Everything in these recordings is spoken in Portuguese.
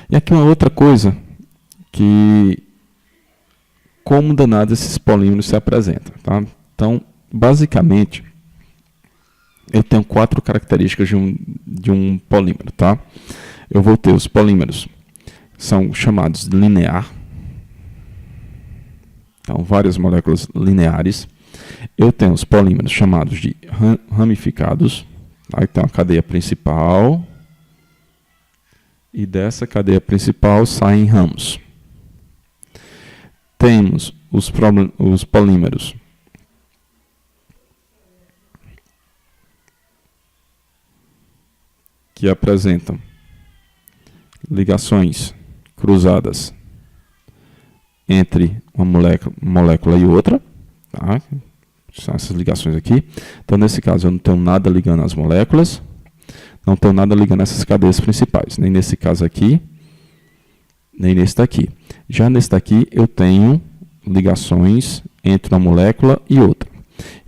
E aqui uma outra coisa que como danado esses polímeros se apresentam, tá? Então, basicamente, eu tenho 4 características de um polímero, tá? Eu vou ter os polímeros, são chamados de linear, então várias moléculas lineares. Eu tenho os polímeros chamados de ramificados, tá? Então a cadeia principal, e dessa cadeia principal saem ramos. Temos os polímeros que apresentam ligações cruzadas entre uma molécula e outra, tá? São essas ligações aqui. Então, nesse caso, eu não tenho nada ligando as moléculas, não tenho nada ligando essas cadeias principais, nem nesse caso aqui, nem nesse daqui. Já nesse daqui, eu tenho ligações entre uma molécula e outra.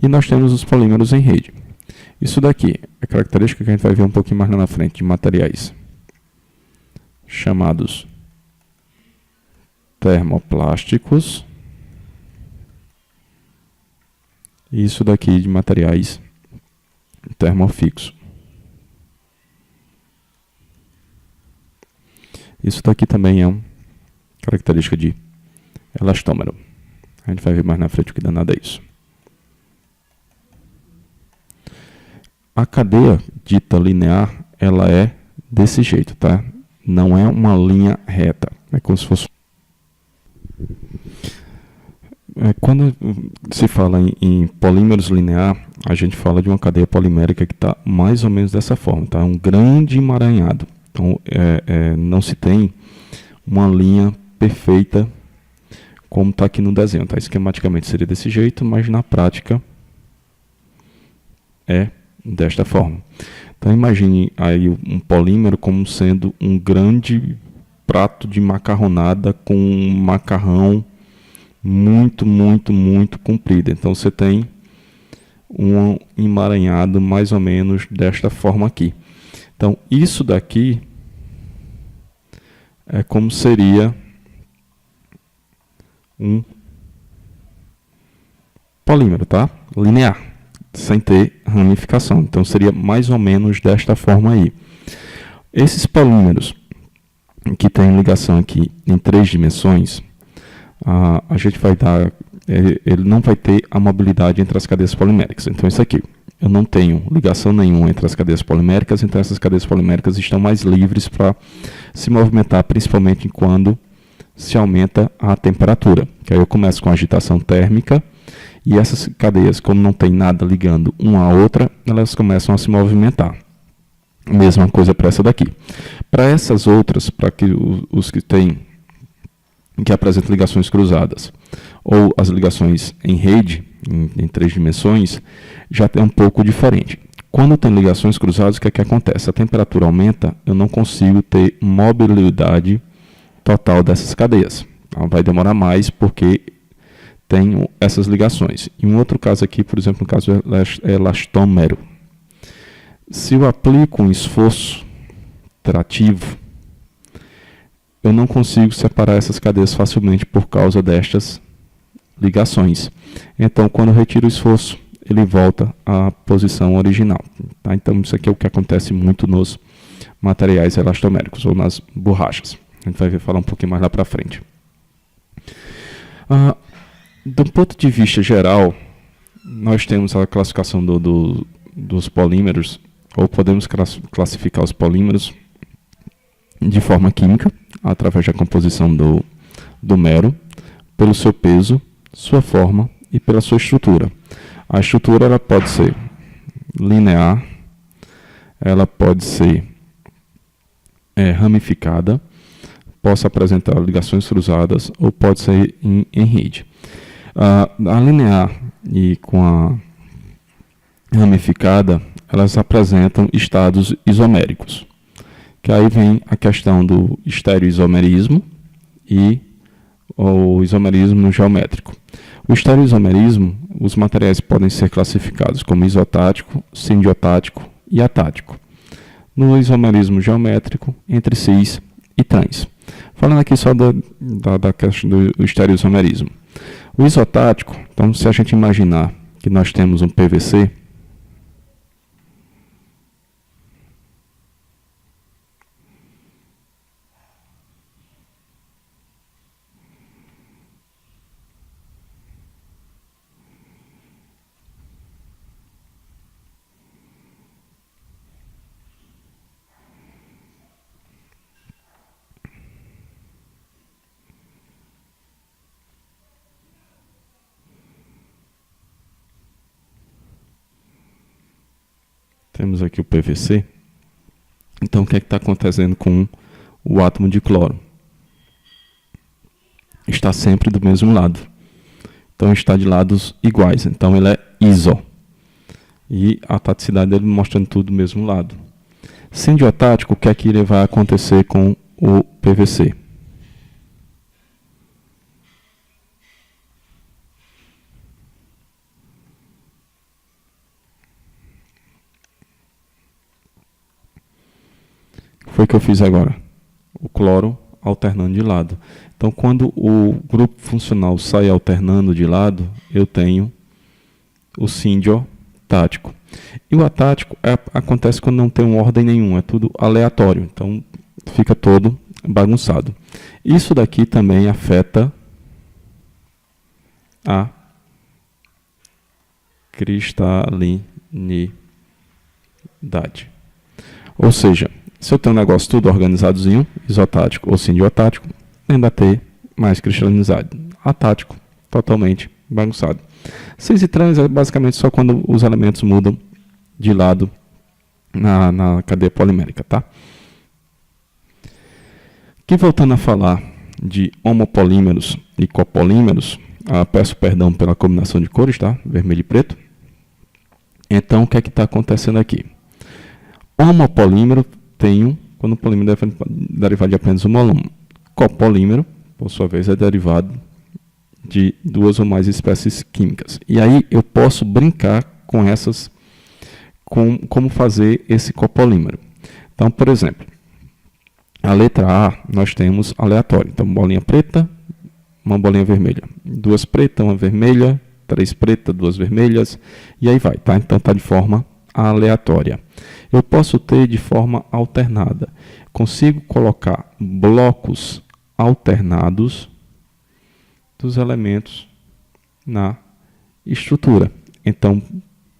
E nós temos os polímeros em rede. Isso daqui é característica que a gente vai ver um pouquinho mais lá na frente, de materiais chamados termoplásticos. E isso daqui de materiais termofixos. Isso daqui também é uma característica de elastômero. A gente vai ver mais na frente o que danado é isso. A cadeia dita linear, ela é desse jeito, tá? Não é uma linha reta. É como se fosse... Quando se fala em polímeros linear, a gente fala de uma cadeia polimérica que está mais ou menos dessa forma, tá? Um grande emaranhado. Então, não se tem uma linha perfeita como está aqui no desenho, tá? Esquematicamente seria desse jeito, mas na prática é desta forma. Então imagine aí um polímero como sendo um grande prato de macarronada com um macarrão muito comprido. Então você tem um emaranhado mais ou menos desta forma aqui. Então isso daqui é como seria um polímero, tá? Linear, sem ter ramificação. Então seria mais ou menos desta forma aí. Esses polímeros que tem ligação aqui em 3 dimensões, a gente vai dar, ele não vai ter a mobilidade entre as cadeias poliméricas. Então isso aqui, eu não tenho ligação nenhuma entre as cadeias poliméricas, então essas cadeias poliméricas estão mais livres para se movimentar, principalmente quando se aumenta a temperatura. Que aí eu começo com a agitação térmica, e essas cadeias, como não tem nada ligando uma à outra, elas começam a se movimentar. Mesma coisa para essa daqui. Para essas outras, para que os que apresentam ligações cruzadas, ou as ligações em rede, em 3 dimensões, já é um pouco diferente. Quando tem ligações cruzadas, o que é que acontece? A temperatura aumenta, eu não consigo ter mobilidade total dessas cadeias. Então, vai demorar mais porque tem essas ligações. Em um outro caso aqui, por exemplo, no caso elastômero, se eu aplico um esforço trativo, eu não consigo separar essas cadeias facilmente por causa destas ligações. Então, quando eu retiro o esforço, ele volta à posição original. Tá? Então, isso aqui é o que acontece muito nos materiais elastoméricos ou nas borrachas. A gente vai falar um pouquinho mais lá para frente. Do ponto de vista geral, nós temos a classificação dos polímeros, ou podemos classificar os polímeros de forma química, através da composição do mero, pelo seu peso, sua forma e pela sua estrutura. A estrutura ela pode ser linear, ela pode ser ramificada, possa apresentar ligações cruzadas ou pode ser em rede. A linear e com a ramificada, elas apresentam estados isoméricos, que aí vem a questão do estereoisomerismo e o isomerismo geométrico. O estereoisomerismo, os materiais podem ser classificados como isotático, sindiotático e atático. No isomerismo geométrico, entre cis e trans. Falando aqui só da questão do estereoisomerismo. O isotático, então se a gente imaginar que nós temos um PVC, temos aqui o PVC. Então, o que é que está acontecendo com o átomo de cloro? Está sempre do mesmo lado. Então, está de lados iguais. Então, ele é iso. E a taticidade dele mostrando tudo do mesmo lado. Sendo diotático, o que é que vai acontecer com o PVC? Foi o que eu fiz agora. O cloro alternando de lado. Então, quando o grupo funcional sai alternando de lado, eu tenho o sindiotático. E o atático acontece quando não tem uma ordem nenhuma, é tudo aleatório. Então, fica todo bagunçado. Isso daqui também afeta a cristalinidade. Ou seja, se eu tenho um negócio tudo organizadozinho, isotático ou sindiotático, ainda ter mais cristalinidade. Atático, totalmente bagunçado. Cis e trans é basicamente só quando os elementos mudam de lado na cadeia polimérica, tá? Aqui voltando a falar de homopolímeros e copolímeros, peço perdão pela combinação de cores, tá? Vermelho e preto. Então, o que é que está acontecendo aqui? Homopolímero tenho, quando o polímero é derivado de apenas um molômero. Copolímero, por sua vez, é derivado de duas ou mais espécies químicas. E aí eu posso brincar com essas, como fazer esse copolímero. Então, por exemplo, a letra A nós temos aleatório. Então, bolinha preta, uma bolinha vermelha. Duas pretas, uma vermelha, três pretas, duas vermelhas, e aí vai, tá? Então, está de forma aleatória. Eu posso ter de forma alternada. Consigo colocar blocos alternados dos elementos na estrutura. Então,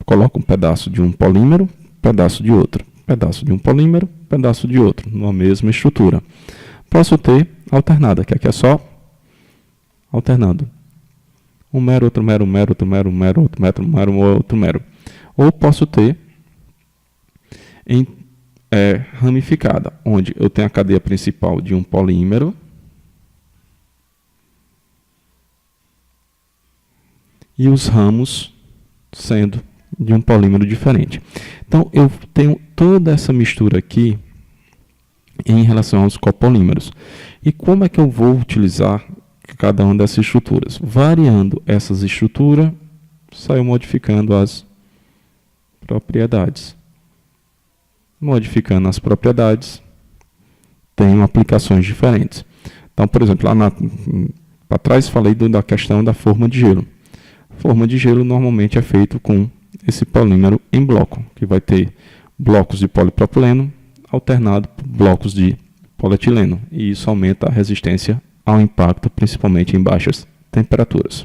coloco um pedaço de um polímero, pedaço de outro, pedaço de um polímero, pedaço de outro, numa mesma estrutura. Posso ter alternada, que aqui é só alternando. Um mero, outro mero, um mero, outro mero, um mero, outro mero, um mero, outro mero. Ou posso ter ramificada, onde eu tenho a cadeia principal de um polímero e os ramos sendo de um polímero diferente. Então, eu tenho toda essa mistura aqui em relação aos copolímeros. E como é que eu vou utilizar cada uma dessas estruturas? Variando essas estruturas, saio modificando as propriedades. Modificando as propriedades, tenho aplicações diferentes. Então, por exemplo, lá para trás falei da questão da forma de gelo. Forma de gelo normalmente é feito com esse polímero em bloco, que vai ter blocos de polipropileno alternado por blocos de polietileno. E isso aumenta a resistência ao impacto, principalmente em baixas temperaturas.